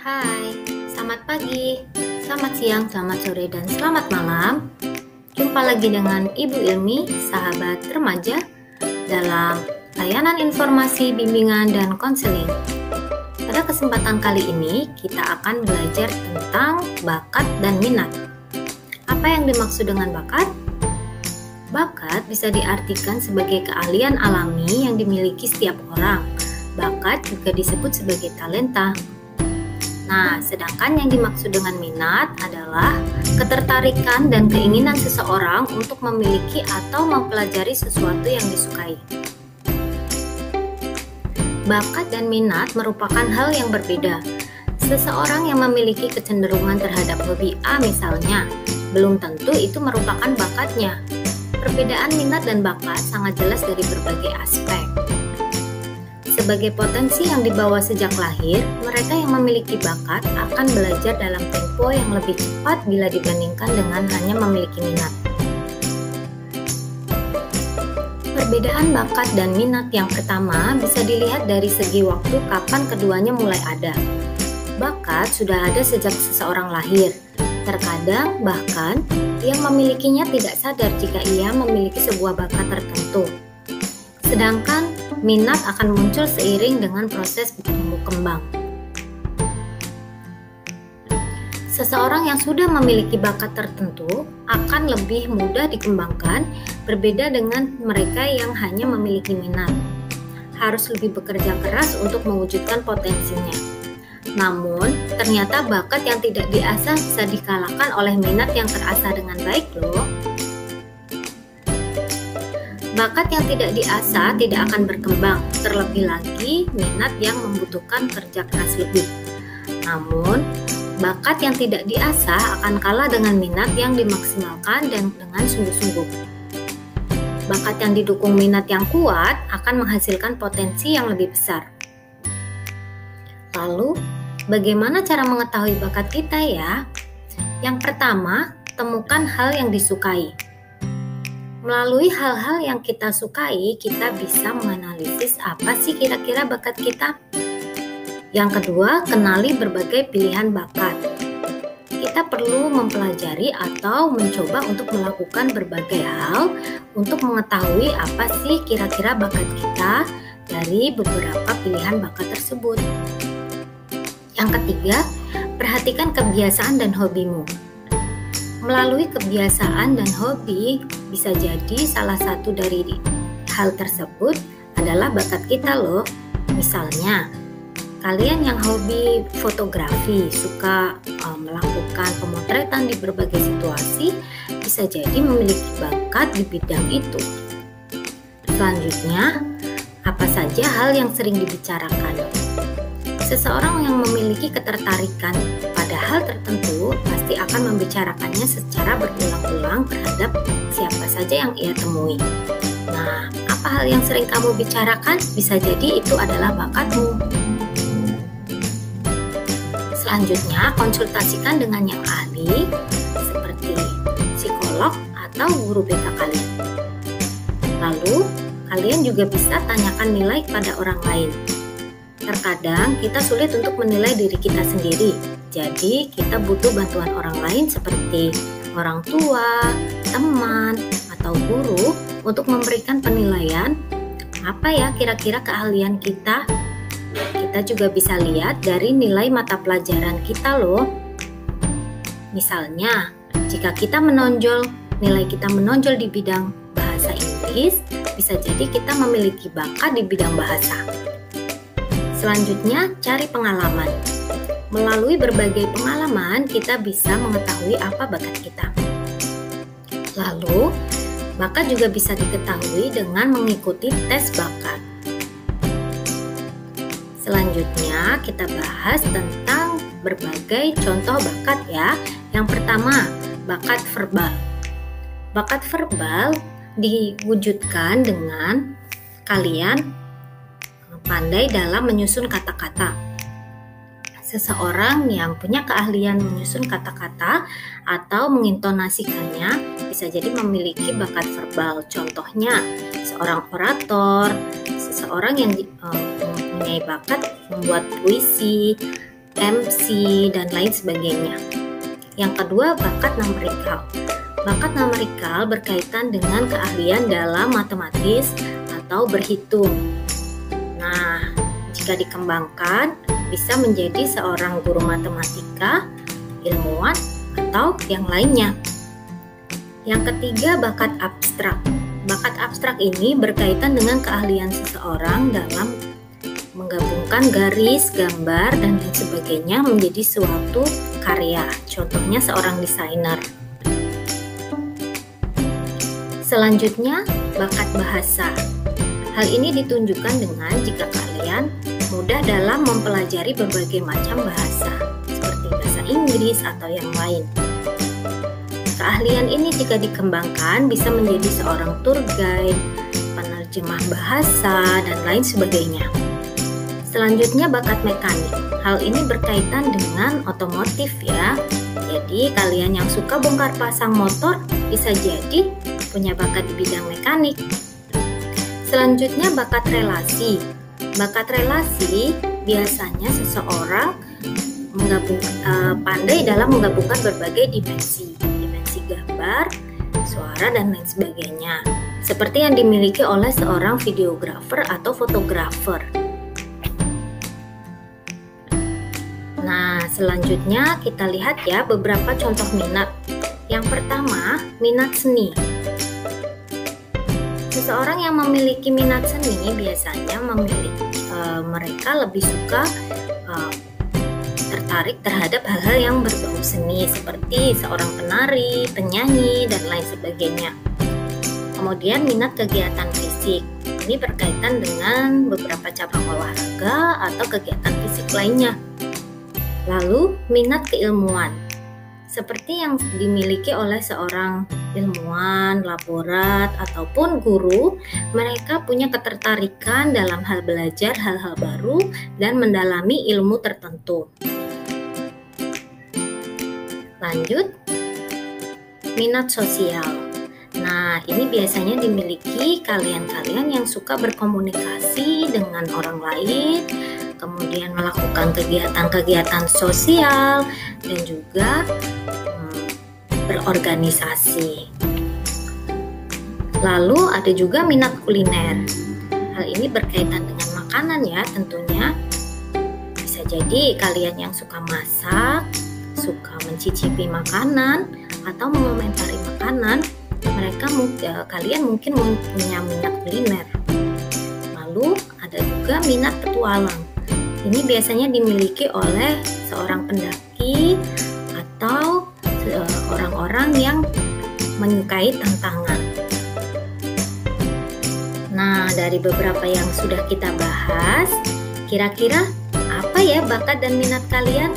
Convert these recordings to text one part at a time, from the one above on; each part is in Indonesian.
Hai, selamat pagi, selamat siang, selamat sore, dan selamat malam. Jumpa lagi dengan Ibu Ilmi, sahabat remaja, dalam layanan informasi, bimbingan, dan konseling. Pada kesempatan kali ini, kita akan belajar tentang bakat dan minat. Apa yang dimaksud dengan bakat? Bakat bisa diartikan sebagai keahlian alami yang dimiliki setiap orang. Bakat juga disebut sebagai talenta. Nah, sedangkan yang dimaksud dengan minat adalah ketertarikan dan keinginan seseorang untuk memiliki atau mempelajari sesuatu yang disukai. Bakat dan minat merupakan hal yang berbeda. Seseorang yang memiliki kecenderungan terhadap hobi A misalnya, belum tentu itu merupakan bakatnya. Perbedaan minat dan bakat sangat jelas dari berbagai aspek. Sebagai potensi yang dibawa sejak lahir, mereka yang memiliki bakat akan belajar dalam tempo yang lebih cepat bila dibandingkan dengan hanya memiliki minat. Perbedaan bakat dan minat yang pertama bisa dilihat dari segi waktu kapan keduanya mulai ada. Bakat sudah ada sejak seseorang lahir. Terkadang bahkan yang memilikinya tidak sadar jika ia memiliki sebuah bakat tertentu. Sedangkan minat akan muncul seiring dengan proses tumbuh kembang. Seseorang yang sudah memiliki bakat tertentu akan lebih mudah dikembangkan, berbeda dengan mereka yang hanya memiliki minat. Harus lebih bekerja keras untuk mewujudkan potensinya. Namun, ternyata bakat yang tidak diasah bisa dikalahkan oleh minat yang terasah dengan baik loh. Bakat yang tidak diasah tidak akan berkembang, terlebih lagi minat yang membutuhkan kerja keras lebih. Namun, bakat yang tidak diasah akan kalah dengan minat yang dimaksimalkan dan dengan sungguh-sungguh. Bakat yang didukung minat yang kuat akan menghasilkan potensi yang lebih besar. Lalu, bagaimana cara mengetahui bakat kita ya? Yang pertama, temukan hal yang disukai. Melalui hal-hal yang kita sukai, kita bisa menganalisis apa sih kira-kira bakat kita. Yang kedua, kenali berbagai pilihan bakat. Kita perlu mempelajari atau mencoba untuk melakukan berbagai hal untuk mengetahui apa sih kira-kira bakat kita dari beberapa pilihan bakat tersebut. Yang ketiga, perhatikan kebiasaan dan hobimu. Melalui kebiasaan dan hobi, bisa jadi salah satu dari hal tersebut adalah bakat kita loh. Misalnya, kalian yang hobi fotografi, suka melakukan pemotretan di berbagai situasi, bisa jadi memiliki bakat di bidang itu. Selanjutnya, apa saja hal yang sering dibicarakan? Seseorang yang memiliki ketertarikan pada hal tertentu pasti akan membicarakannya secara berulang-ulang terhadap siapa saja yang ia temui. Nah, apa hal yang sering kamu bicarakan? Bisa jadi itu adalah bakatmu. Selanjutnya, konsultasikan dengan yang ahli seperti psikolog atau guru BK kalian. Lalu, kalian juga bisa tanyakan nilai pada orang lain. Terkadang kita sulit untuk menilai diri kita sendiri, jadi kita butuh bantuan orang lain seperti orang tua, teman, atau guru untuk memberikan penilaian apa ya kira-kira keahlian kita. Kita juga bisa lihat dari nilai mata pelajaran kita loh. Misalnya, jika nilai kita menonjol di bidang bahasa Inggris, bisa jadi kita memiliki bakat di bidang bahasa. Selanjutnya, cari pengalaman. Melalui berbagai pengalaman, kita bisa mengetahui apa bakat kita. Lalu, bakat juga bisa diketahui dengan mengikuti tes bakat. Selanjutnya, kita bahas tentang berbagai contoh bakat ya. Yang pertama, bakat verbal. Bakat verbal diwujudkan dengan kalian pandai dalam menyusun kata-kata. Seseorang yang punya keahlian menyusun kata-kata atau mengintonasikannya bisa jadi memiliki bakat verbal. Contohnya, seorang orator, seseorang yang mempunyai bakat membuat puisi, MC, dan lain sebagainya. Yang kedua, bakat numerikal. Bakat numerikal berkaitan dengan keahlian dalam matematis atau berhitung. Nah, jika dikembangkan, bisa menjadi seorang guru matematika, ilmuwan, atau yang lainnya. Yang ketiga, bakat abstrak. Bakat abstrak ini berkaitan dengan keahlian seseorang dalam menggabungkan garis, gambar, dan lain sebagainya menjadi suatu karya. Contohnya seorang desainer. Selanjutnya, bakat bahasa. Hal ini ditunjukkan dengan jika kalian mudah dalam mempelajari berbagai macam bahasa, seperti bahasa Inggris atau yang lain. Keahlian ini jika dikembangkan bisa menjadi seorang tour guide, penerjemah bahasa, dan lain sebagainya. Selanjutnya, bakat mekanik. Hal ini berkaitan dengan otomotif ya. Jadi kalian yang suka bongkar pasang motor bisa jadi punya bakat di bidang mekanik. Selanjutnya, bakat relasi. Bakat relasi biasanya seseorang pandai dalam menggabungkan berbagai dimensi gambar, suara, dan lain sebagainya, seperti yang dimiliki oleh seorang videografer atau fotografer. Nah, selanjutnya kita lihat ya beberapa contoh minat. Yang pertama, minat seni. Seseorang yang memiliki minat seni biasanya mereka lebih suka tertarik terhadap hal-hal yang berbau seni, seperti seorang penari, penyanyi, dan lain sebagainya. Kemudian minat kegiatan fisik. Ini berkaitan dengan beberapa cabang olahraga atau kegiatan fisik lainnya. Lalu, minat keilmuan. Seperti yang dimiliki oleh seorang ilmuwan, laborat, ataupun guru, mereka punya ketertarikan dalam hal belajar hal-hal baru dan mendalami ilmu tertentu. Lanjut, minat sosial. Nah, ini biasanya dimiliki kalian-kalian yang suka berkomunikasi dengan orang lain, kemudian melakukan kegiatan-kegiatan sosial, dan juga berorganisasi. Lalu ada juga minat kuliner. Hal ini berkaitan dengan makanan ya tentunya. Bisa jadi kalian yang suka masak, suka mencicipi makanan, atau mengomentari makanan, kalian mungkin punya minat kuliner. Lalu ada juga minat petualang. Ini biasanya dimiliki oleh seorang pendaki atau orang-orang yang menyukai tantangan. Nah, dari beberapa yang sudah kita bahas, kira-kira apa ya bakat dan minat kalian?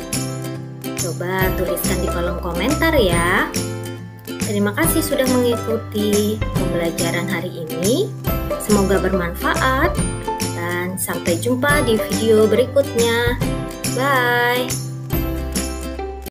Coba tuliskan di kolom komentar ya. Terima kasih sudah mengikuti pembelajaran hari ini. Semoga bermanfaat dan sampai jumpa di video berikutnya. Bye.